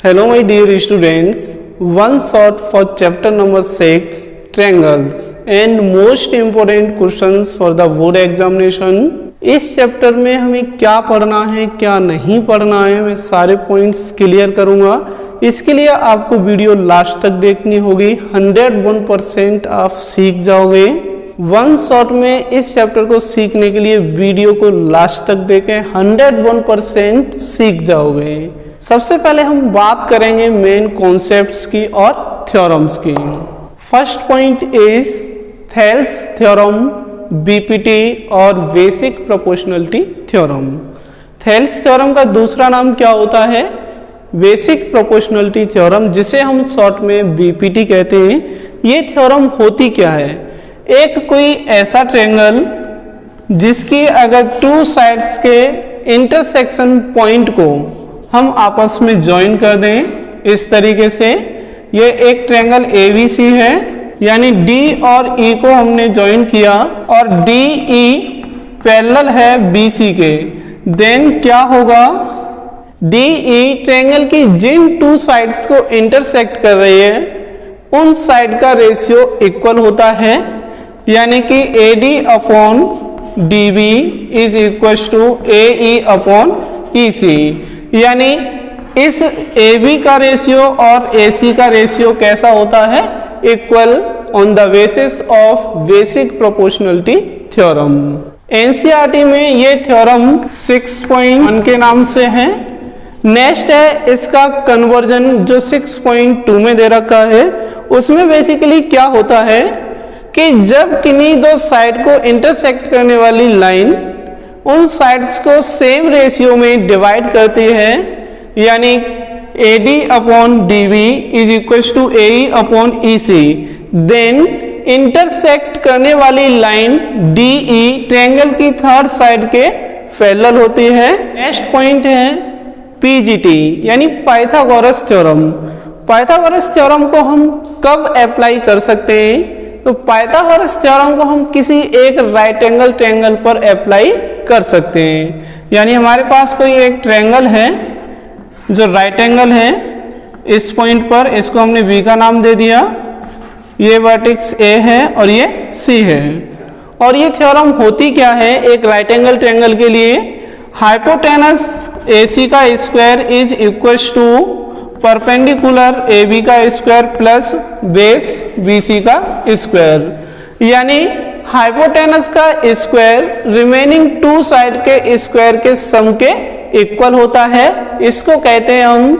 Hello my dear students, one shot for chapter number 6 triangles and most important questions for the board examination। इस chapter में हमें क्या पढ़ना है क्या नहीं पढ़ना है मैं सारे पॉइंट्स क्लियर करूंगा। इसके लिए आपको वीडियो लास्ट तक देखनी होगी, 101% आप सीख जाओगे। वन शॉट में इस चैप्टर को सीखने के लिए वीडियो को लास्ट तक देखें, 101% सीख जाओगे। सबसे पहले हम बात करेंगे मेन कॉन्सेप्ट्स की और थ्योरम्स की। First point is Thales theorem, BPT और basic proportionality theorem. Thales theorem का दूसरा नाम क्या होता है? बेसिक प्रोपोर्शनलिटी थ्योरम, जिसे हम शॉर्ट में बीपीटी कहते हैं। ये थ्योरम होती क्या है? एक कोई ऐसा ट्रायंगल जिसकी अगर टू साइड्स के इंटरसेक्शन पॉइंट को हम आपस में ज्वाइन कर दें इस तरीके से, ये एक ट्रायंगल ABC है, यानी D और E को हमने ज्वाइन किया और DE पैरेलल है BC के, देन क्या होगा? DE ट्रायंगल की जिन टू साइड्स को इंटरसेक्ट कर रही है उन साइड का रेशियो इक्वल होता है, यानी कि AD upon DB is equal to AE upon EC। यानी इस AB का रेशियो और AC का रेशियो कैसा होता है? Equal on the basis of basic proportionality theorem. NCERT में ये थ्योरम 6.1 के नाम से है। नेक्स्ट है इसका कन्वर्जन, जो 6.2 में दे रखा है। उसमें बेसिकली क्या होता है कि जब किन्हीं दो साइड को इंटरसेक्ट करने वाली लाइन उन साइड्स को सेम रेशियो में डिवाइड करती है, यानी AD upon DB is equal to AE upon EC, then intersect करने वाली लाइन DE ट्रायंगल की थर्ड साइड के पैरेलल होती है। नेक्स्ट पॉइंट है PGT यानी पाइथागोरस थ्योरम। पाइथागोरस थ्योरम को हम कब अप्लाई कर सकते हैं? तो पाइथागोरस थ्योरम को हम किसी एक राइट एंगल ट्रायंगल पर अप्लाई कर सकते हैं। यानी हमारे पास कोई एक ट्रायंगल है जो राइट एंगल है, इस पॉइंट पर इसको हमने V का नाम दे दिया, ये वर्टेक्स A है और ये C है। और ये थ्योरम होती क्या है? एक राइट एंगल ट्रायंगल के लिए हाइपोटेनस AC का square is equal to perpendicular AB का स्क्वायर प्लस बेस BC का स्क्वायर, यानी हाइपोटेनस का स्क्वायर रिमेनिंग टू साइड के स्क्वायर के सम के इक्वल होता है। इसको कहते हैं हम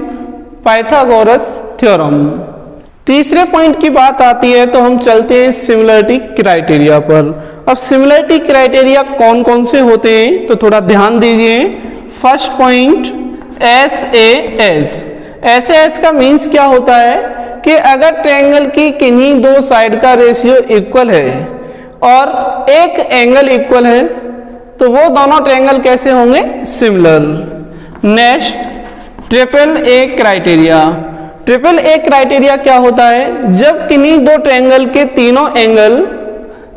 पाइथागोरस थ्योरम। तीसरे पॉइंट की बात आती है तो हम चलते हैं सिमिलरिटी क्राइटेरिया पर। अब सिमिलरिटी क्राइटेरिया कौन कौन से होते हैं तो थोड़ा ध्यान दीजिए। फर्स्ट पॉइंट SAS का मीन्स क्या होता है कि अगर ट्रायंगल की किन्हीं दो साइड का रेशियो इक्वल है और एक एंगल इक्वल है तो वो दोनों ट्रायंगल कैसे होंगे? Similar. Next triple A criteria. Triple A criteria क्या होता है? जब किन्हीं दो ट्रायंगल के तीनों एंगल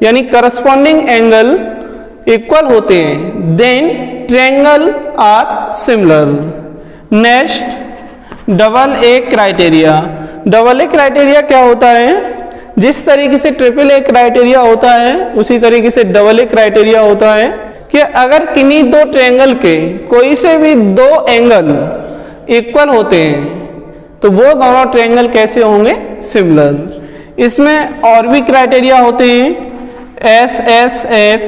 यानी करस्पॉन्डिंग एंगल इक्वल होते हैं, then triangle are similar. Next double A criteria. Double A criteria क्या होता है? जिस तरीके से ट्रिपल A क्राइटेरिया होता है उसी तरीके से डबल A क्राइटेरिया होता है कि अगर किन्हीं दो ट्रायंगल के कोई से भी दो एंगल इक्वल होते हैं तो वो दोनों ट्रायंगल कैसे होंगे? सिमिलर। इसमें और भी क्राइटेरिया होते हैं SSS,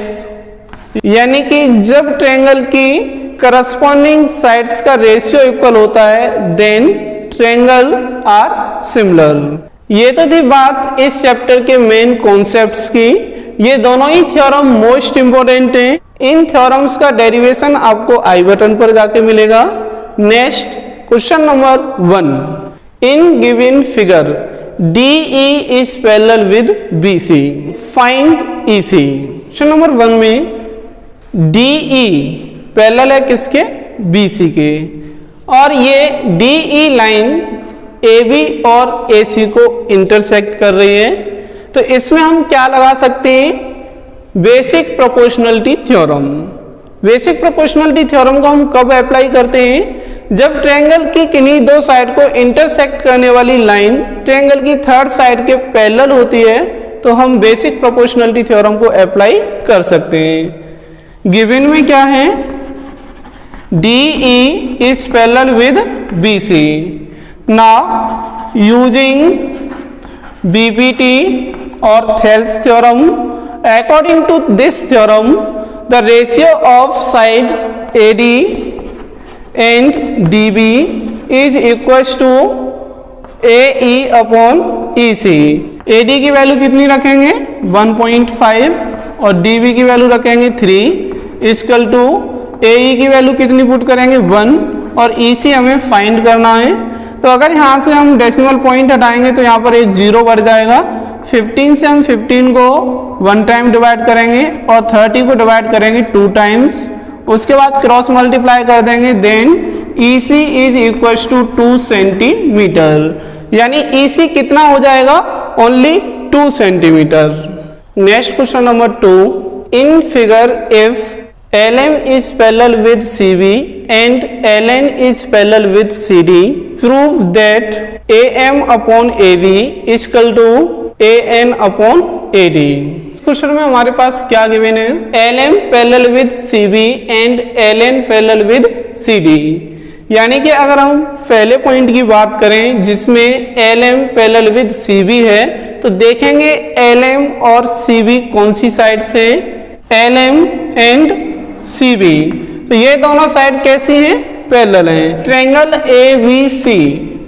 यानी कि जब ट्रायंगल की करस्पॉन्डिंग साइड्स का रेशियो इक्वल होता है देन ट्रायंगल आर सिमिलर। ये तो थी बात इस चैप्टर के मेन कॉन्सेप्ट्स की। ये दोनों ही थ्योरम मोस्ट इंपोर्टेंट हैं। इन थ्योरम्स का डेरिवेशन आपको आई बटन पर जाके मिलेगा। Next question number 1, in given figure DE is parallel with BC, find EC। Question number 1 में DE पैरेलल है किसके? BC के, और ये DE लाइन AB और AC को इंटरसेक्ट कर रही है। तो इसमें हम क्या लगा सकते हैं? Basic proportionality theorem. Basic proportionality theorem को हम कब अप्लाई करते हैं? जब ट्रायंगल की किन्हीं दो साइड को इंटरसेक्ट करने वाली लाइन ट्रायंगल की थर्ड साइड के पैरेलल होती है तो हम बेसिक प्रोपोर्शनलिटी थ्योरम को अप्लाई कर सकते हैं। गिवन में क्या है, DE is parallel with BC. Now using BPT or Thales theorem, according to this theorem the ratio of side AD and DB is equals to AE upon EC। AD की value कितनी रखेंगे 1.5 और DB की value रखेंगे 3 equal to AE की value कितनी put करेंगे 1 और EC हमें फाइंड करना है। तो अगर यहाँ से हम डेसिमल पॉइंट हटाएंगे तो यहाँ पर एक 0 बढ़ जाएगा। 15 से हम 15 को 1 टाइम डिवाइड करेंगे और 30 को डिवाइड करेंगे 2 टाइम्स, उसके बाद क्रॉस मल्टीप्लाई कर देंगे, then EC is equal to 2 centimetre, यानी EC कितना हो जाएगा only 2 centimetre. Next question number 2, in figure if LM is parallel with CB and LN is parallel with CD, prove that AM upon AB is equal to AN upon AD। इस question में हमारे पास क्या given है, LM parallel with CB and LN parallel with CD, यानी कि अगर हम पहले पॉइंट की बात करें जिसमें LM पैरेलल विद CB है तो देखेंगे LM और CB कौन सी साइड से, LM एंड CB, तो ये दोनों साइड कैसी हैं, पैरेलल हैं। ट्रायंगल ABC,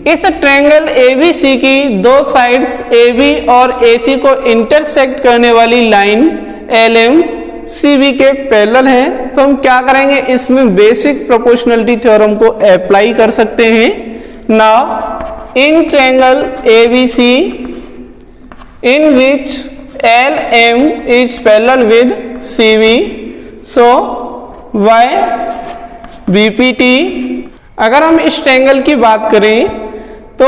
इस ट्रायंगल ABC की दो साइड्स AB और AC को इंटरसेक्ट करने वाली लाइन LM CB के पैरेलल है, तो हम क्या करेंगे, इसमें बेसिक प्रोपोर्शनलिटी थ्योरम को अप्लाई कर सकते हैं। Now in triangle ABC in which LM is parallel with CB, so Y BPT, अगर हम इस ट्रायंगल की बात करें तो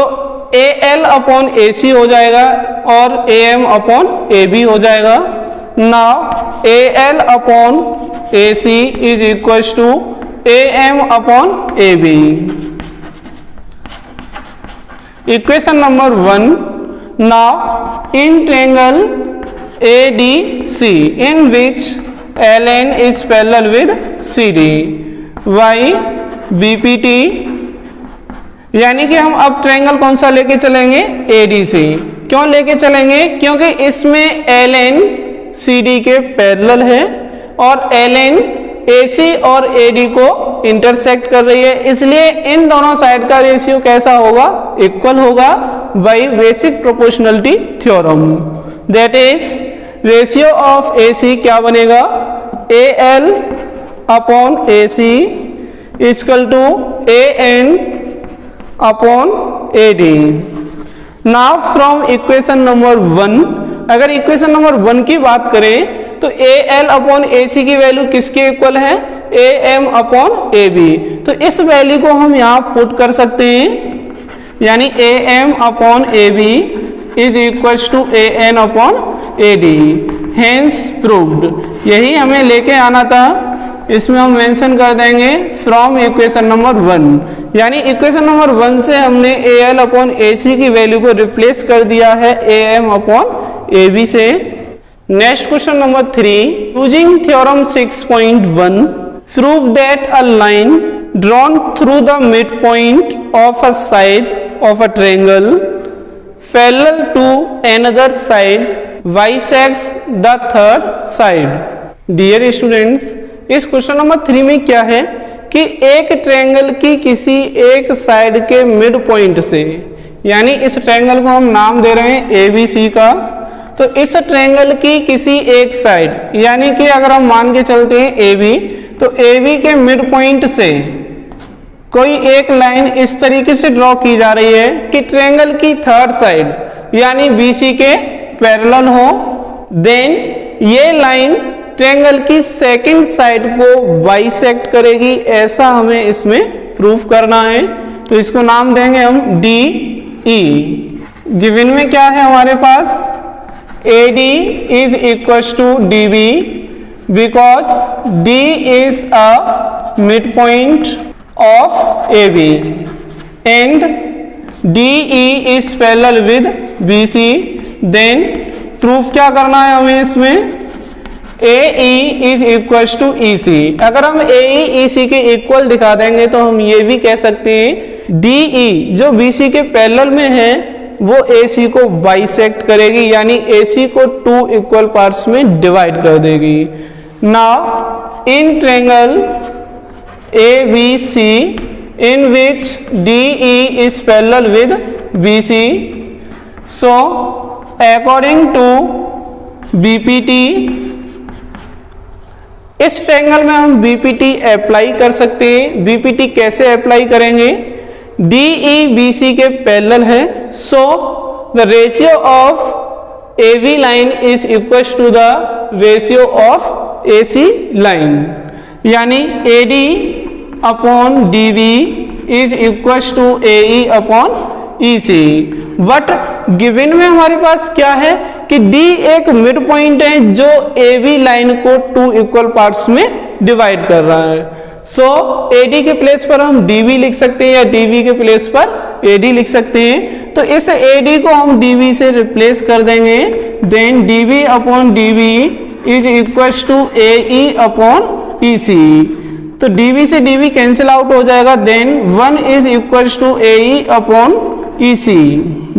AL अपॉन AC हो जाएगा और AM अपॉन AB हो जाएगा। Now AL upon AC is equal to AM upon AB। Equation number 1, now in triangle ADC in which LN is parallel with CD, Y BPT, यानी कि हम अब triangle कौन सा लेके चलेंगे, ADC। क्यों लेके चलेंगे, क्योंकि इसमें LN CD के पैरेलल है और LN AC और AD को इंटरसेक्ट कर रही है, इसलिए इन दोनों साइड का रेशियो कैसा होगा, इक्वल होगा by basic proportionality theorem. That is ratio of AC क्या बनेगा, AL upon AC equal to AN upon AD। Now from equation number 1, अगर इक्वेशन नंबर 1 की बात करें तो AL अपॉन AC की वैल्यू किसके इक्वल है, AM अपॉन AB, तो इस वैल्यू को हम यहाँ पुट कर सकते हैं, यानी AM upon AB is equal to AN upon AD, hence proved. यही हमें लेके आना था, इसमें हम मेंशन कर देंगे फ्रॉम इक्वेशन नंबर 1, यानी इक्वेशन नंबर 1 से हमने AL अपॉन AC की वैल्यू को रिप्लेस कर दिया है AM अपॉन AB से। Next question number 3, using theorem 6.1 prove that a line drawn through the mid point of a side of a triangle parallel to another side bisects the third side। Dear students, इस question number 3 में क्या है कि एक triangle की किसी एक side के मिड पॉइंट से, यानी इस ट्रायंगल को हम नाम दे रहे हैं ABC का, तो इस ट्रायंगल की किसी एक साइड, यानी कि अगर हम मान के चलते हैं AB, तो AB के मिड पॉइंट से कोई एक लाइन इस तरीके से ड्रॉ की जा रही है कि ट्रायंगल की थर्ड साइड यानी BC के पैरेलल हो, देन ये लाइन ट्रायंगल की सेकंड साइड को बाइसेक्ट करेगी, ऐसा हमें इसमें प्रूफ करना है। तो इसको नाम देंगे हम DE। गिवन में क्या है हमारे पास, AD is equal to DB because D is a mid point of AB and DE is parallel with BC, then proof क्या करना है हमें इसमें, AE is equals to EC। अगर हम AE EC के इक्वल दिखा देंगे तो हम ये भी कह सकते हैं DE जो BC के पैरेलल में है वो AC को बाइसेक्ट करेगी, यानी AC को 2 इक्वल पार्ट्स में डिवाइड कर देगी। Now in triangle ABC in which DE is parallel with BC, so according to BPT, इस ट्रायंगल में हम BPT अप्लाई कर सकते हैं। BPT कैसे अप्लाई करेंगे, DE BC के पैरेलल है, so the ratio of AB line is equal to the ratio of AC line, यानी AD upon DB is equal to AE upon EC। But given में हमारे पास क्या है कि D एक मिड पॉइंट है जो AB लाइन को 2 इक्वल पार्ट्स में डिवाइड कर रहा है। सो AD के प्लेस पर हम DB लिख सकते हैं या DB के प्लेस पर AD लिख सकते हैं। तो इस AD को हम DB से रिप्लेस कर देंगे, then DB upon DB is equal to AE upon EC। तो DB से DB कैंसिल आउट हो जाएगा, then 1 is equal to AE upon EC।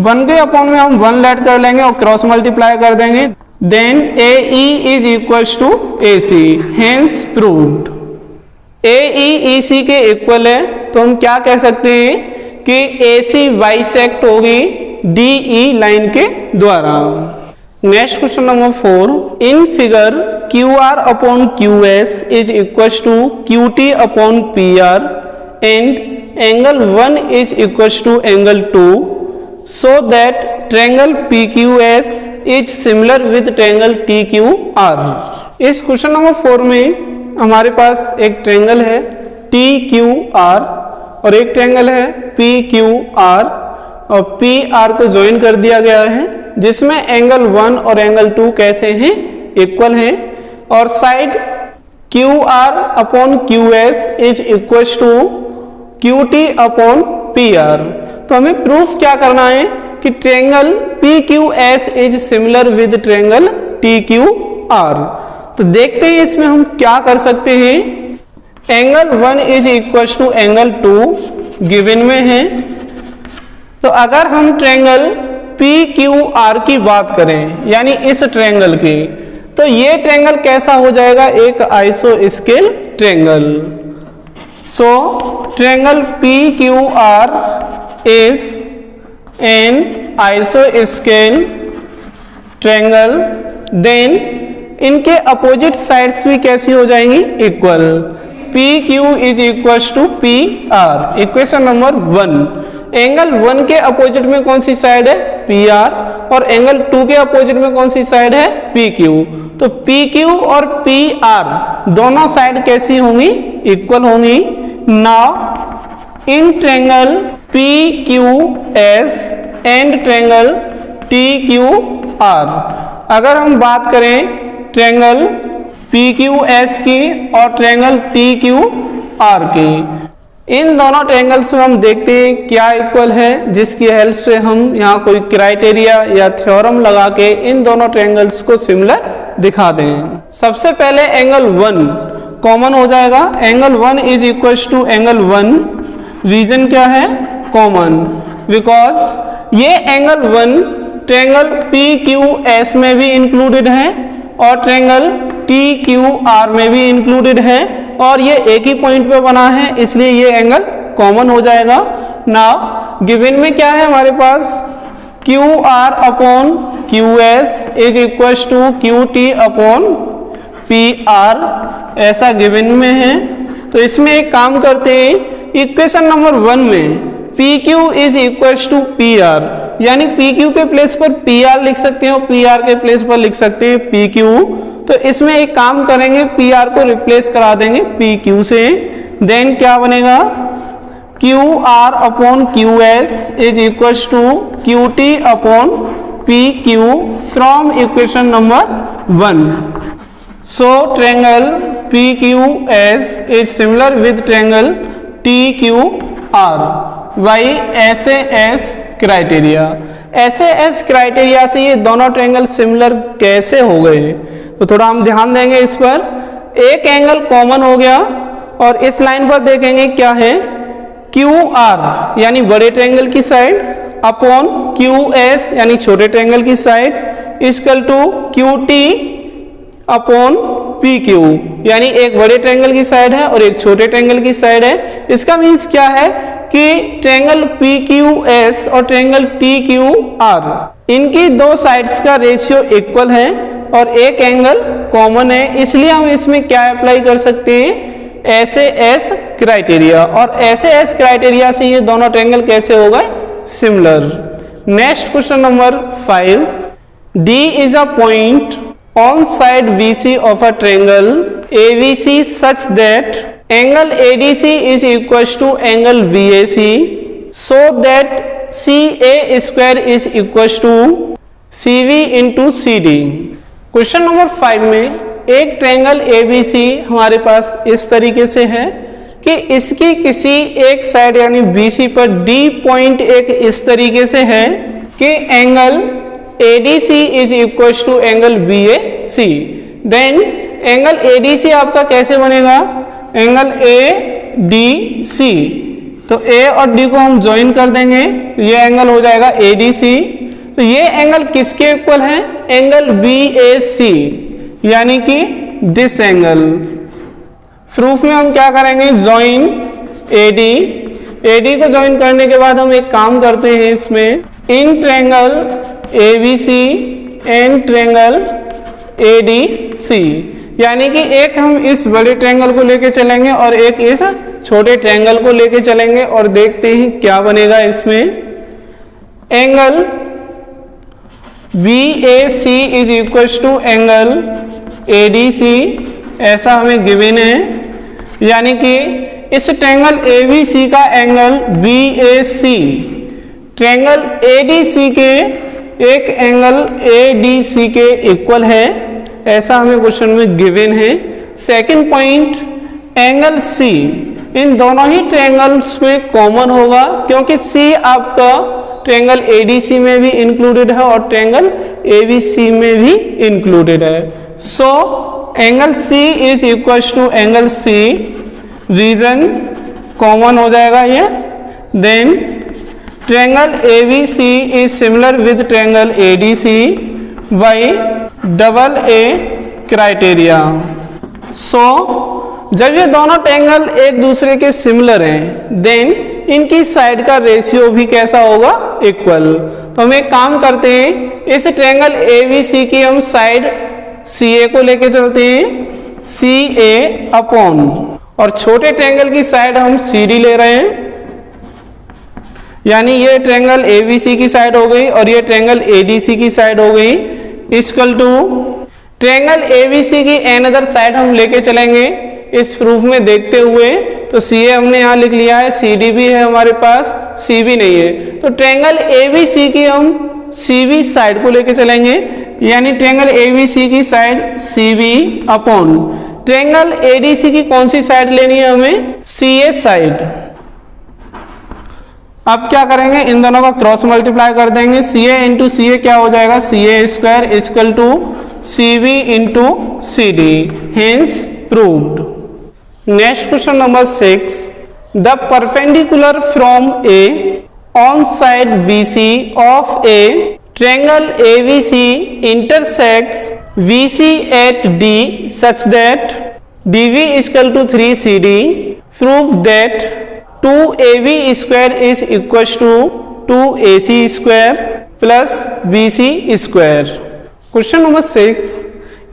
1 के अपॉन में हम 1 ऐड कर लेंगे और क्रॉस मल्टीप्लाई कर देंगे, then AE is equal to AC, hence proved. AE EC के इक्वल है तो हम क्या कह सकते हैं कि AC बाइसेक्ट होगी DE लाइन के द्वारा। Next question number 4, in figure QR upon QS is equal to QT upon PR and angle 1 is equal to angle 2, so that triangle PQS is similar with triangle TQR। इस question number 4 में हमारे पास एक triangle है TQR और एक triangle है PQR और PR को ज्वाइन कर दिया गया है, जिसमें एंगल 1 और एंगल 2 कैसे हैं, इक्वल हैं, और side QR upon QS is equal to QT upon PR। तो हमें प्रूफ क्या करना है कि triangle PQS is similar with triangle TQR। तो देखते हैं इसमें हम क्या कर सकते हैं। Angle 1 is equal to angle 2 given में है, तो अगर हम ट्रायंगल PQR की बात करें यानी इस ट्रायंगल की, तो ये ट्रायंगल कैसा हो जाएगा, एक आइसोस्केल triangle. So triangle PQR is an आइसोस्केल ट्रायंगल, देन इनके अपोजिट साइड्स भी कैसी हो जाएंगी, equal. PQ is equal to PR, equation number 1। Angle 1 के अपोजिट में कौन सी साइड है, PR, और एंगल 2 के अपोजिट में कौन सी साइड है, PQ। तो PQ और PR दोनों साइड कैसी होंगी, इक्वल होंगी। Now in triangle PQS and triangle TQR, अगर हम बात करें ट्रायंगल PQS की और ट्रायंगल TQR की, इन दोनों ट्रायंगल्स में हम देखते हैं क्या इक्वल है, जिसकी हेल्प से हम यहाँ कोई क्राइटेरिया या थ्योरम लगा के इन दोनों ट्रायंगल्स को सिमिलर दिखा दें। सबसे पहले एंगल 1 कॉमन हो जाएगा, angle 1 is equal to angle 1। Reason क्या है, कॉमन, बिकॉज ये एंगल 1 ट्रायंगल PQS में भी इंक्लूडेड है और ट्रायंगल TQR में भी इंक्लूडेड है, और ये एक ही पॉइंट पे बना है, इसलिए ये एंगल कॉमन हो जाएगा। नाउ गिवन में क्या है हमारे पास, QR upon QS is equal to QT upon PR, ऐसा गिवन में है। तो इसमें एक काम करते हैं, इक्वेशन नंबर 1 में PQ is equal to PR, यानी PQ के प्लेस पर PR लिख सकते हैं और PR के प्लेस पर लिख सकते हैं PQ। तो इसमें एक काम करेंगे, PR को रिप्लेस करा देंगे PQ से, देन क्या बनेगा, QR upon QS is equal to QT upon PQ from equation number 1। So triangle PQS is similar with triangle T Q R, वही ऐसे एस क्राइटेरिया। ऐसे एस क्राइटेरिया से ये दोनों ट्रायंगल सिमिलर कैसे हो गए, तो थोड़ा हम ध्यान देंगे इस पर। एक एंगल कॉमन हो गया और इस लाइन पर देखेंगे क्या है, क्यू आर यानी बड़े ट्रायंगल की साइड अपॉन क्यू एस यानी छोटे ट्रायंगल की side equal to Q T upon P Q, यानी एक बड़े ट्रायंगल की साइड है और एक छोटे ट्रायंगल की साइड है। इसका मीन्स क्या है कि ट्रायंगल पी क्यू एस और ट्रायंगल टी क्यू आर इनकी दो साइड्स का रेशियो इक्वल है और एक एंगल कॉमन है, इसलिए हम इसमें क्या अप्लाई कर सकते हैं, ऐसे एस क्राइटेरिया। और ऐसे एस क्राइटेरिया से ये दोनों ट्रायंगल कैसे हो गए, similar. Next question number 5, D is a point on side VC of a triangle ABC such that angle ADC is equals to angle VAC so that CA square is equals to CV into CD। Question number 5 में एक triangle ABC हमारे पास इस तरीके से है कि इसकी किसी एक साइड यानी BC पर D पॉइंट एक इस तरीके से है कि angle ADC is equal to angle BAC। Then angle ADC आपका कैसे बनेगा, एंगल ADC, तो A और D को हम ज्वाइन कर देंगे, ये एंगल हो जाएगा ADC। तो ये एंगल किसके इक्वल है, एंगल BAC, यानी कि दिस एंगल। प्रूफ में हम क्या करेंगे, ज्वाइन AD को ज्वाइन करने के बाद हम एक काम करते हैं इसमें, इन triangle ABC and triangle ADC, यानी कि एक हम इस बड़े ट्रायंगल को लेके चलेंगे और एक इस छोटे ट्रायंगल को लेके चलेंगे और देखते हैं क्या बनेगा इसमें। Angle BAC is equal to angle ADC, ऐसा हमें गिवन है, यानी कि इस ट्रायंगल ABC का एंगल BAC ट्रायंगल ADC के एक एंगल ADC के इक्वल है, ऐसा हमें क्वेश्चन में गिवन है। सेकंड पॉइंट, एंगल C इन दोनों ही ट्रायंगल्स में कॉमन होगा क्योंकि C आपका ट्रायंगल ADC में भी इंक्लूडेड है और ट्रायंगल ABC में भी इंक्लूडेड है। So angle C is equal to angle C, reason common हो जाएगा ये। Then triangle ABC is similar with triangle ADC by double A criteria. So जब ये दोनों ट्रायंगल एक दूसरे के सिमिलर हैं, देन इनकी साइड का रेशियो भी कैसा होगा, इक्वल। तो हम एक काम करते हैं, इस ट्रायंगल ABC की हम साइड CA को लेके चलते हैं, CA अपॉन, और छोटे ट्रायंगल की साइड हम CD ले रहे हैं, यानी ये ट्रायंगल ABC की साइड हो गई और ये ट्रायंगल ADC की साइड हो गई, इक्वल टू ट्रायंगल ABC की अनदर साइड हम लेके चलेंगे इस प्रूफ में देखते हुए। तो CA हमने यहाँ लिख लिया है, CD भी है हमारे पास, CB नहीं है, तो ट्रायंगल ABC की हम CB साइड को लेके चलेंगे, यानी ट्रायंगल ABC की side CB upon triangle ADC की कौन सी साइड लेनी है हमें, CA साइड। अब क्या करेंगे, इन दोनों का क्रॉस मल्टीप्लाई कर देंगे, CA इंटू CA क्या हो जाएगा, CA square equal to CB into CD, hence proved. Next question number 6, the perpendicular from A on side BC of A triangle ABC intersects BC at D such that DV equal to 3CD, prove that 2AB square is equal to 2AC square plus BC square। Question number 6,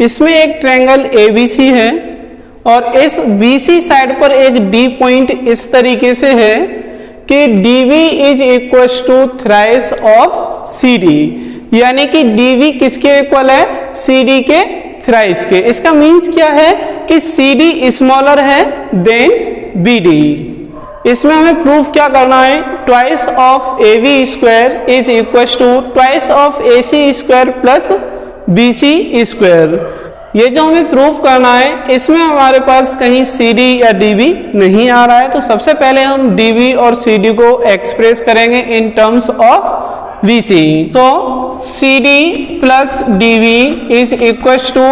इसमें एक triangle ABC है और इस BC side पर एक D point इस तरीके से है कि DV is equal to thrice of CD, यानी कि DV किसके इक्वल है, CD के थ्राइस के। इसका मीन्स क्या है कि CD स्मॉलर है देन BD। इसमें हमें प्रूफ क्या करना है, twice of AB square is equal to twice of AC square plus BC square. ये जो हमें प्रूफ करना है इसमें हमारे पास कहीं CD या DB नहीं आ रहा है, तो सबसे पहले हम DB और CD को एक्सप्रेस करेंगे in terms of VC। So CD plus DB is equal to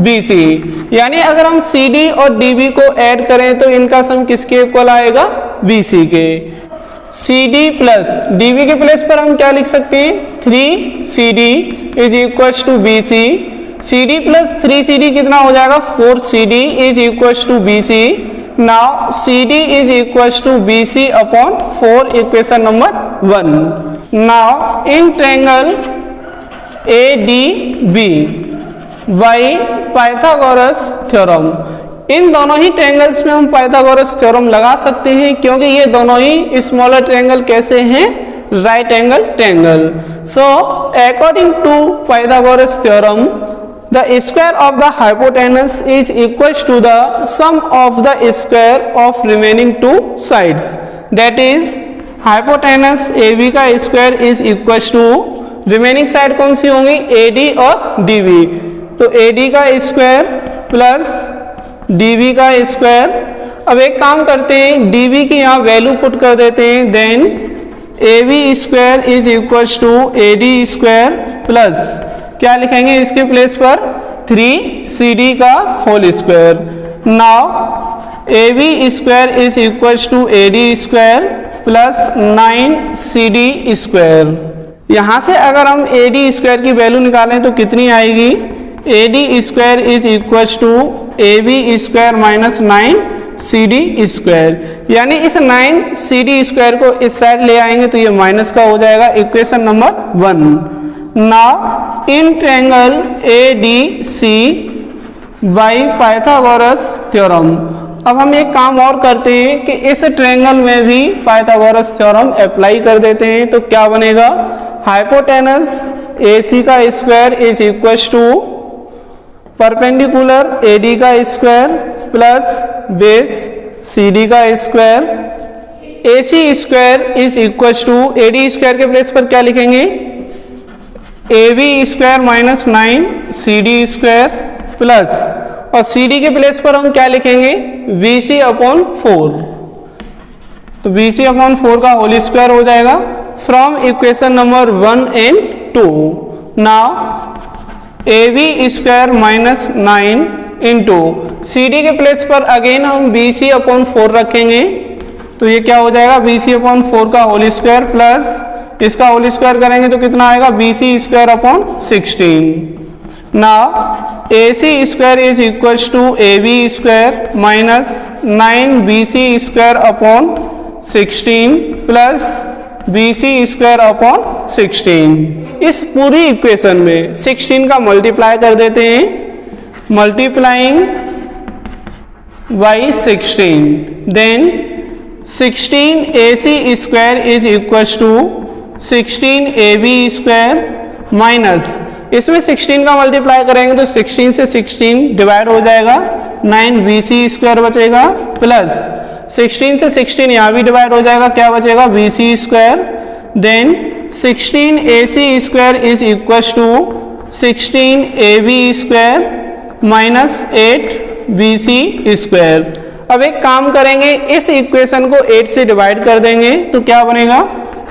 BC, यानी अगर हम CD और DB को ऐड करें तो इनका सम किसके इक्वल आएगा, BC के। CD प्लस DB के प्लेस पर हम क्या लिख सकते हैं, 3CD is equal to BC। CD plus 3CD कितना हो जाएगा, 4CD is equal to BC। Now CD is equal to BC upon 4, equation number 1। Now in triangle ADB by Pythagoras theorem, इन दोनों ही ट्रायंगल्स में हम पाइथागोरस थ्योरम लगा सकते हैं क्योंकि ये दोनों ही स्मॉलर ट्रायंगल कैसे हैं, right angle triangle. So according to Pythagoras theorem the square of the hypotenuse is equal to the sum of the square of remaining two sides, that is hypotenuse AB का square is equal to remaining side कौन सी होंगी, AD और DB। तो AD का square plus DB का square. अब एक काम करते हैं, DB की यहाँ वैल्यू पुट कर देते हैं, then AB square is equal to AD square plus क्या लिखेंगे इसके प्लेस पर, 3CD का whole square. Now AB square is equal to AD square plus 9CD square. यहां से अगर हम AD स्क्वायर की वैल्यू निकालें तो कितनी आएगी, AD square is equal to AB square minus 9CD square, यानी इस 9CD स्क्वायर को इस साइड ले आएंगे तो ये माइनस का हो जाएगा, equation number 1। Now in triangle ADC by Pythagoras theorem, अब हम एक काम और करते हैं कि इस ट्रायंगल में भी पाइथागोरस थ्योरम अप्लाई कर देते हैं। तो क्या बनेगा, हाइपोटेनस AC का square is equal to perpendicular AD का स्क्वायर प्लस बेस CD का square. AC square is equal to AD square के प्लेस पर क्या लिखेंगे, AB square minus 9CD square plus, और CD के प्लेस पर हम क्या लिखेंगे, BC अपॉन 4। तो BC अपॉन 4 का होल स्क्वायर हो जाएगा from equation number 1 and 2। Now AB square minus 9 into CD के प्लेस पर अगेन हम BC अपॉन 4 रखेंगे, तो ये क्या हो जाएगा, BC अपॉन 4 का होल स्क्वायर प्लस इसका होल स्क्वायर करेंगे तो कितना आएगा, BC square upon 16। Now AC square is equal to AB square minus 9BC square upon 16 plus BC square upon 16। इस पूरी इक्वेशन में 16 का मल्टीप्लाई कर देते हैं, multiplying by 16, then 16 AC square is equal to 16 AB square minus, इसमें 16 का multiply करेंगे तो 16 से 16 डिवाइड हो जाएगा, 9BC स्क्वायर बचेगा प्लस 16 से 16 यहाँ भी डिवाइड हो जाएगा, क्या बचेगा, BC square. Then 16 AC square is equal to 16 AB square minus 8BC square. अब एक काम करेंगे, इस इक्वेशन को 8 से डिवाइड कर देंगे तो क्या बनेगा,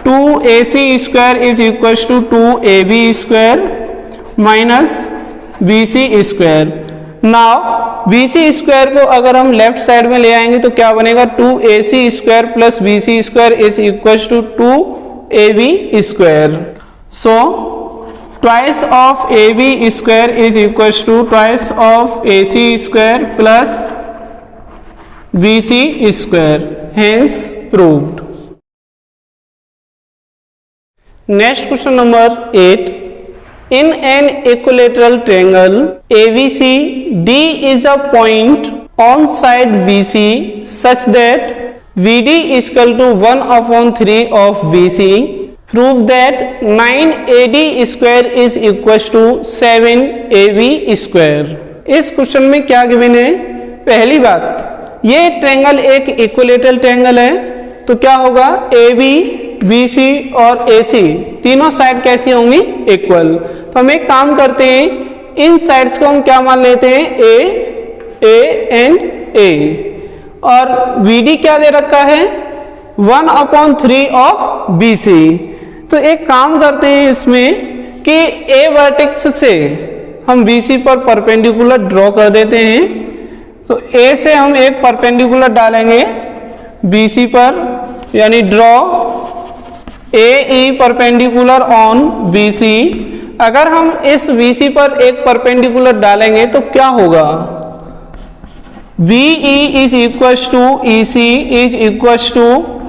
2AC square is equal to 2AB square minus BC square. Now BC square को अगर हम लेफ्ट साइड में ले आएंगे तो क्या बनेगा, 2AC square plus BC square is equal to 2AB square. So twice of AB square is equal to twice of AC square plus BC square, hence proved. Next question number 8, in an equilateral triangle ABC, D is a point on side BC such that VD is equal to 1/3 of BC. Prove that 9AD square is equal to 7AB square. इस question में क्या given है, पहली बात ये triangle एक equilateral triangle है, तो क्या होगा, AB BC और AC तीनों साइड कैसी होंगी, इक्वल। तो हम एक काम करते हैं, इन साइड्स को हम क्या मान लेते हैं, ए एंड ए, और BD क्या दे रखा है, 1/3 ऑफ BC। तो एक काम करते हैं इसमें कि A वर्टेक्स से हम BC पर परपेंडिकुलर ड्रॉ कर देते हैं। तो A से हम एक परपेंडिकुलर डालेंगे BC पर, यानी draw AE perpendicular on BC। अगर हम इस BC पर एक परपेंडिकुलर डालेंगे तो क्या होगा, BE is equal to EC is equal to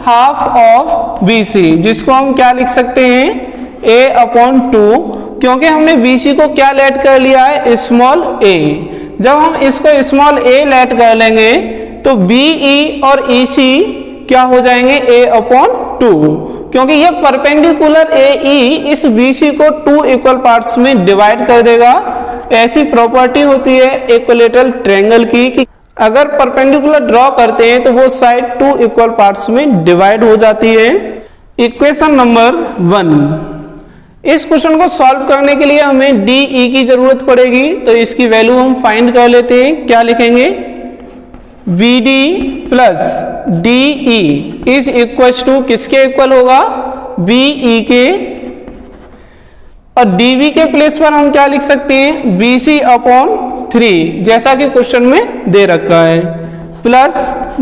half of BC, जिसको हम क्या लिख सकते हैं, A/2, क्योंकि हमने BC को क्या लेट कर लिया है, स्मॉल a। जब हम इसको स्मॉल a लेट कर लेंगे तो BE और EC क्या हो जाएंगे, A/2, क्योंकि ये परपेंडिकुलर AE इस BC को 2 इक्वल पार्ट्स में डिवाइड कर देगा। ऐसी प्रॉपर्टी होती है इक्विलैटरल ट्रायंगल की कि अगर परपेंडिकुलर ड्रॉ करते हैं तो वो साइड 2 इक्वल पार्ट्स में डिवाइड हो जाती है। इक्वेशन नंबर 1, इस क्वेश्चन को सॉल्व करने के लिए हमें DE की जरूरत पड़ेगी, तो इसकी वैल्यू हम फाइंड कर लेते हैं। क्या लिखेंगे, BD plus DE is equal to किसके इक्वल होगा, BE के, और DB के प्लेस पर हम क्या लिख सकते हैं, BC/3, जैसा कि क्वेश्चन में दे रखा है, plus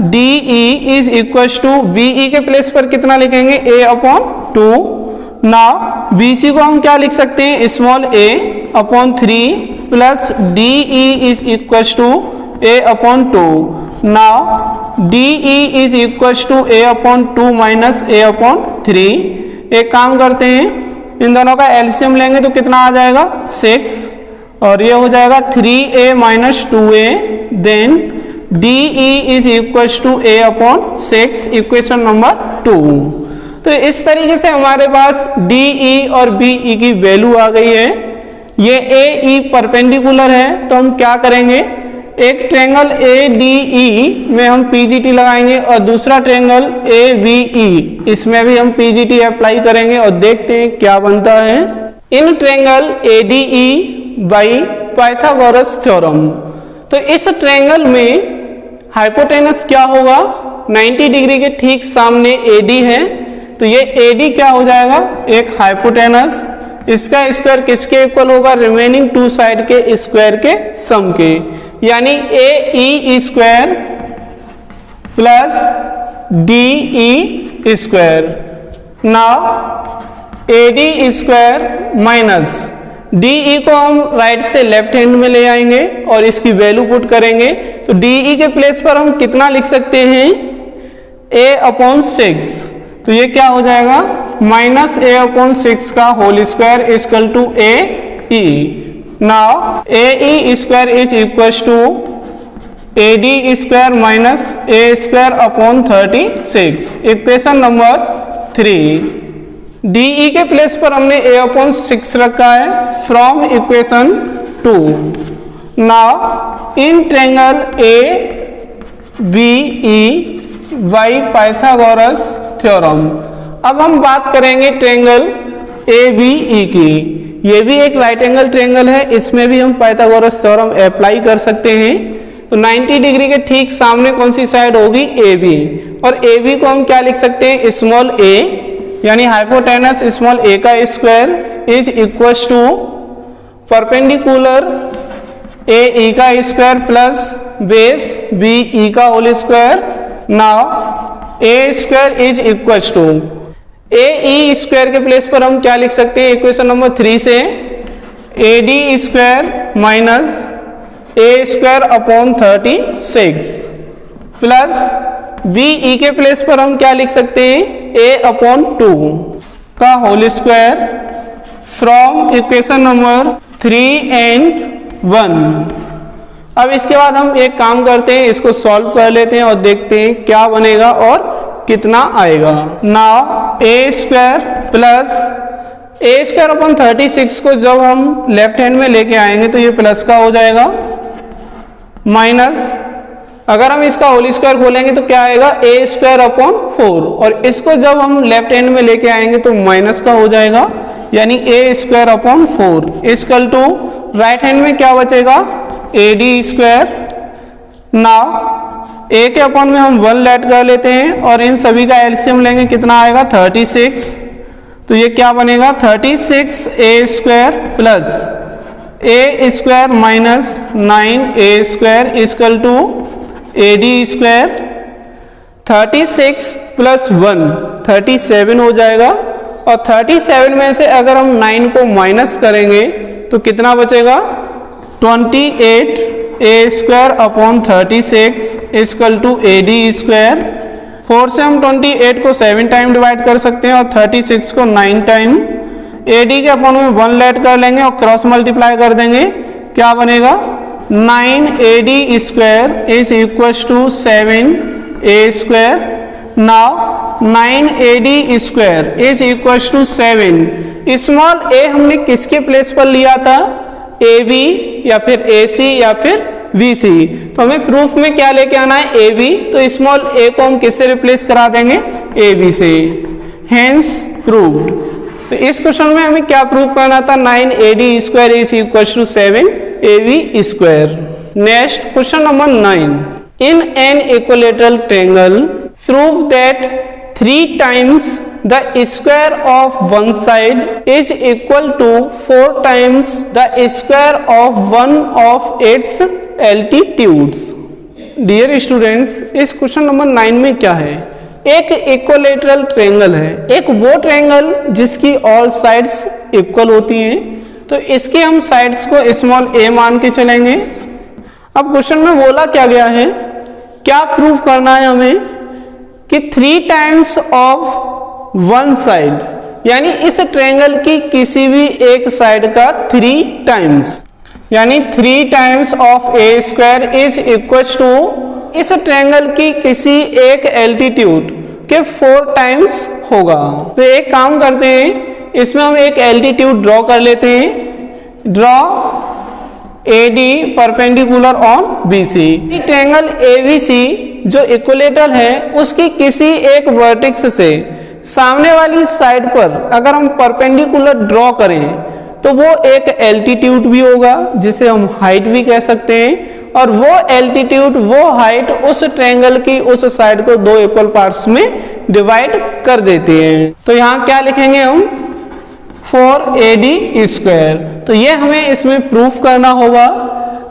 DE is equal to BE के प्लेस पर कितना लिखेंगे, A/2। नाउ BC को हम क्या लिख सकते हैं, small a/3 plus DE is equal to A/2। Now DE is equal to A/2 minus A/3। एक काम करते हैं, इन दोनों का एलसीएम लेंगे तो कितना आ जाएगा, 6, और ये हो जाएगा 3a minus 2a, then DE is equal to A/6, equation number 2। तो इस तरीके से हमारे पास DE और BE की वैल्यू आ गई है। ये AE परपेंडिकुलर है, तो हम क्या करेंगे, एक ट्रायंगल ADE में हम PGT लगाएंगे और दूसरा ट्रायंगल AVE, इसमें भी हम PGT अप्लाई करेंगे और देखते हैं क्या बनता है। In triangle ADE by Pythagoras theorem, तो इस ट्रायंगल में हाइपोटेनस क्या होगा, 90 डिग्री के ठीक सामने AD है, तो ये AD क्या हो जाएगा, एक हाइपोटेनस। इसका स्क्वायर किसके इक्वल होगा, रिमेनिंग 2 साइड के स्क्वायर के सम के, यानी AE square plus DE square. Now AD square minus DE को हम राइट से लेफ्ट हैंड में ले आएंगे और इसकी वैल्यू पुट करेंगे, तो DE के प्लेस पर हम कितना लिख सकते हैं, A/6। तो ये क्या हो जाएगा, माइनस A/6 का whole square equal to AE। Now AE square is equal to AD square minus A²/36, equation number 3। DE के प्लेस पर हमने A/6 रखा है from equation 2। Now in triangle ABE by Pythagoras theorem, अब हम बात करेंगे ट्रायंगल ABE की। ये भी एक राइट एंगल ट्रायंगल है, इसमें भी हम पाइथागोरस थ्योरम अप्लाई कर सकते हैं। तो 90 डिग्री के ठीक सामने कौन सी साइड होगी, AB, और AB को हम क्या लिख सकते हैं, स्मॉल a, यानी हाइपोटेनस स्मॉल a का square is equal to perpendicular AE का स्क्वायर प्लस बेस BE का whole square. Now A square is equal to AE square के प्लेस पर हम क्या लिख सकते हैं, इक्वेशन नंबर 3 से AD square minus A²/36 plus BE के प्लेस पर हम क्या लिख सकते हैं, A/2 का whole square from equation number 3 and 1। अब इसके बाद हम एक काम करते हैं, इसको सॉल्व कर लेते हैं और देखते हैं क्या बनेगा और कितना आएगा। नाउ A² प्लस A²/36 को जब हम लेफ्ट हैंड में लेके आएंगे तो ये प्लस का हो जाएगा, माइनस अगर हम इसका होल स्क्वायर खोलेंगे तो क्या आएगा, A²/4, और इसको जब हम लेफ्ट हैंड में लेके आएंगे तो माइनस का हो जाएगा, यानी A²/4 equal to right hand में क्या बचेगा, ए डी स्क्वायर। नाउ ए के अपॉन में हम 1 लेट कर लेते हैं और इन सभी का एलसीएम लेंगे, कितना आएगा 36। तो ये क्या बनेगा 36 A square plus A square minus 9 A square equal to A D square. 36 plus 1 37 हो जाएगा और 37 में से अगर हम 9 को माइनस करेंगे तो कितना बचेगा 28 A square upon 36 equal to A D square. 4 से हम 28 को 7 टाइम डिवाइड कर सकते हैं और 36 को 9 टाइम। ए डी के अपॉन में 1 लेट कर लेंगे और क्रॉस मल्टीप्लाई कर देंगे, क्या बनेगा 9 A D square is equal to 7 A square. Now 9 A D square is equal to 7। Small A हमने किसके प्लेस पर लिया था, ए बी या फिर ए सी या फिर बी सी। तो हमें प्रूफ में क्या लेके आना है, ए बी। तो स्मॉल ए को हम किससे रिप्लेस करा देंगे, ए बी से। Hence proved. तो इस क्वेश्चन में हमें क्या प्रूफ करना था, 9 A D square is equal to 7 A B square. Next question number 9। In an equilateral triangle prove that 3 times the square of one side is equal to 4 times the square of one of its altitudes। Dear students, इस question number 9 में क्या है, एक equilateral triangle है, एक वो triangle जिसकी all sides equal होती हैं। तो इसके हम साइड्स को स्मॉल ए मान के चलेंगे। अब क्वेश्चन में बोला क्या गया है, क्या प्रूव करना है हमें कि 3 times ऑफ वन साइड, यानी इस ट्रायंगल की किसी भी एक साइड का 3 times, यानी 3 times of a square is equal to इस ट्रायंगल की किसी एक एल्टीट्यूड के 4 times होगा। तो एक काम करते हैं, इसमें हम एक एल्टीट्यूड ड्रॉ कर लेते हैं। Draw A D perpendicular on B C. Triangle A B C जो इक्विलैटरल है उसकी किसी एक वर्टेक्स से सामने वाली साइड पर अगर हम परपेंडिकुलर ड्रॉ करें तो वो एक एल्टीट्यूड भी होगा जिसे हम हाइट भी कह सकते हैं, और वो एल्टीट्यूड वो हाइट उस ट्रायंगल की उस साइड को 2 इक्वल पार्ट्स में डिवाइड कर देते हैं। तो यहाँ क्या लिखेंगे हम 4AD स्क्वायर। तो ये हमें इसमें प्रूफ करना होगा।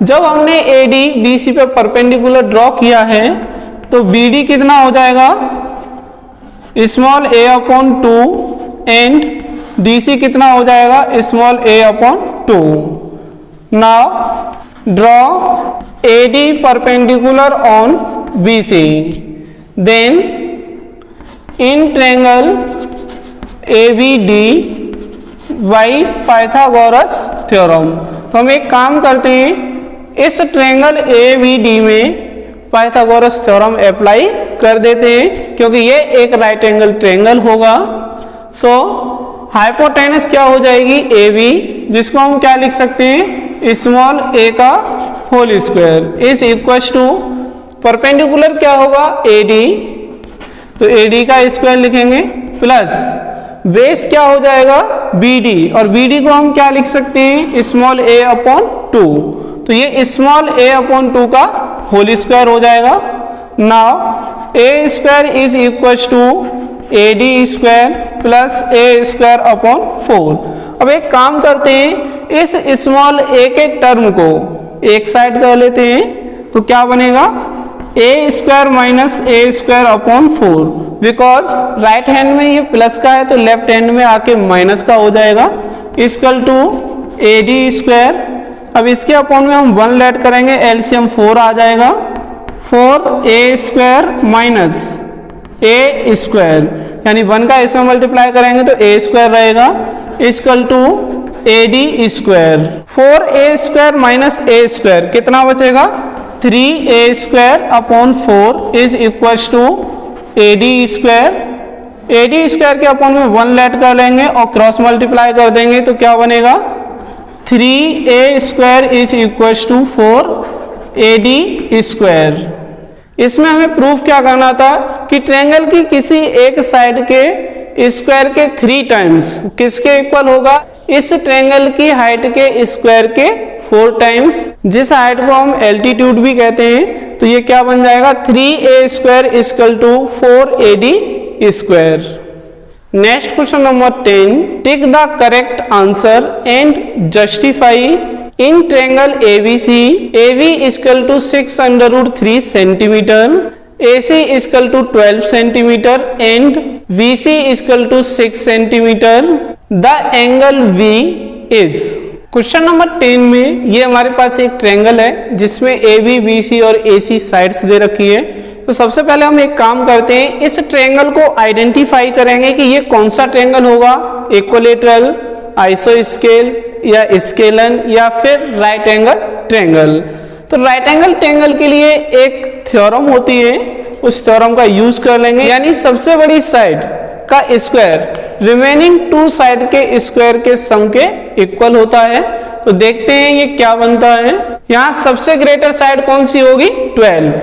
जब हमने AD BC पे परपेंडिकुलर ड्रॉ किया है तो BD कितना हो जाएगा small a upon 2 and DC कितना हो जाएगा small a upon 2। Now draw AD perpendicular on BC, then in triangle ABD by Pythagoras theorem. तो हम एक काम करते हैं, इस ट्रायंगल ABD में पाइथागोरस थ्योरम अप्लाई कर देते हैं क्योंकि ये एक राइट एंगल ट्रायंगल होगा। सो हाइपोटेनस क्या हो जाएगी AB, जिसको हम क्या लिख सकते हैं स्मॉल a का whole square is equal to perpendicular क्या होगा AD, तो AD का स्क्वायर लिखेंगे प्लस बेस क्या हो जाएगा BD, और BD को हम क्या लिख सकते हैं स्मॉल a अपॉन 2। तो ये स्मॉल a अपॉन 2 का होल स्क्वायर हो जाएगा। Now a square is equal to AD square plus a square upon 4। अब एक काम करते हैं, इस स्मॉल a के टर्म को एक साइड कर लेते हैं तो क्या बनेगा a square minus a square upon 4। Because right hand में ये प्लस का है तो लेफ्ट हैंड में आके माइनस का हो जाएगा इक्वल टू AD स्क्वायर। अब इसके अपॉन में हम 1 लेट करेंगे, एलसीएम 4 आ जाएगा। 4a square minus a square, यानी 1 का इसमें मल्टीप्लाई करेंगे तो a स्क्वायर रहेगा equal to AD square. 4a square minus a square कितना बचेगा 3a square upon 4 is equal to AD square. AD square के अपॉन में 1 लेट कर लेंगे और क्रॉस मल्टीप्लाई कर देंगे तो क्या बनेगा 3a square is equal to 4AD square. इसमें हमें प्रूफ क्या करना था कि ट्रायंगल की किसी एक साइड के स्क्वायर के 3 टाइम्स किसके इक्वल होगा इस ट्रायंगल की हाइट के स्क्वायर के 4 टाइम्स, जिस हाइट को हम एल्टीट्यूड भी कहते हैं। तो ये क्या बन जाएगा 3a square equal to 4ad square. Next question number 10, tick the correct answer and justify in triangle ABC AB equal to 6√3 centimetre, AC equal to 12 centimetre and VC equal to 6 centimetre, the angle V is. Question number 10 में ये हमारे पास एक triangle है जिसमें AB, BC और AC sides दे रखी है। तो सबसे पहले हम एक काम करते हैं, इस ट्रायंगल को आइडेंटिफाई करेंगे कि ये कौन सा ट्रायंगल होगा, इक्विलैटरल, आइसोस्केल या स्केलन या फिर राइट एंगल ट्रायंगल। तो राइट एंगल ट्रायंगल के लिए एक थ्योरम होती है, उस थ्योरम का यूज कर लेंगे, यानी सबसे बड़ी साइड का स्क्वायर रिमेनिंग 2 साइड के स्क्वायर के सम के इक्वल होता है। तो देखते हैं ये क्या बनता है। यहाँ सबसे ग्रेटर साइड कौन सी होगी 12।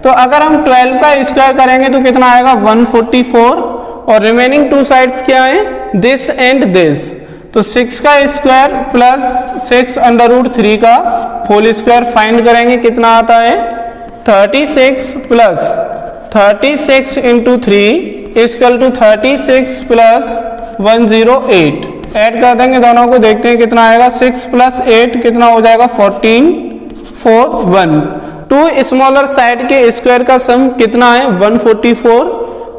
तो अगर हम 12 का स्क्वायर करेंगे तो कितना आएगा 144 और रिमेनिंग 2 साइड्स क्या है दिस एंड दिस। तो 6 का स्क्वायर प्लस 6√3 का होल स्क्वायर फाइंड करेंगे, कितना आता है 36 plus 36 into 3 equal to 36 plus 108। Add कर देंगे दोनों को, देखते हैं कितना आएगा। 6 प्लस 8 कितना हो जाएगा 14 4 1। 2 स्मॉलर साइड के स्क्वायर का सम कितना है 144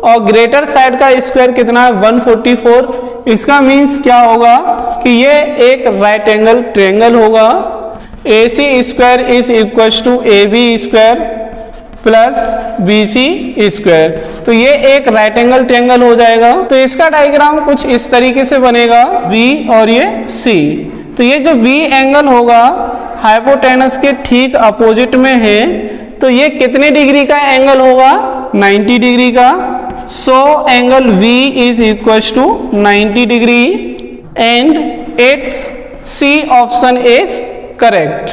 और ग्रेटर साइड का स्क्वायर कितना है 144। इसका मीन्स क्या होगा कि ये एक राइट एंगल ट्रायंगल होगा। AC square is equal to AB square plus BC square. तो ये एक राइट एंगल ट्रायंगल हो जाएगा। तो इसका डायग्राम कुछ इस तरीके से बनेगा, V और ये C। तो ये जो V एंगल होगा हाइपोटेनस के ठीक अपोजिट में है, तो ये कितने डिग्री का एंगल होगा 90 डिग्री का। So angle V is equal to 90 degree and its C option is correct.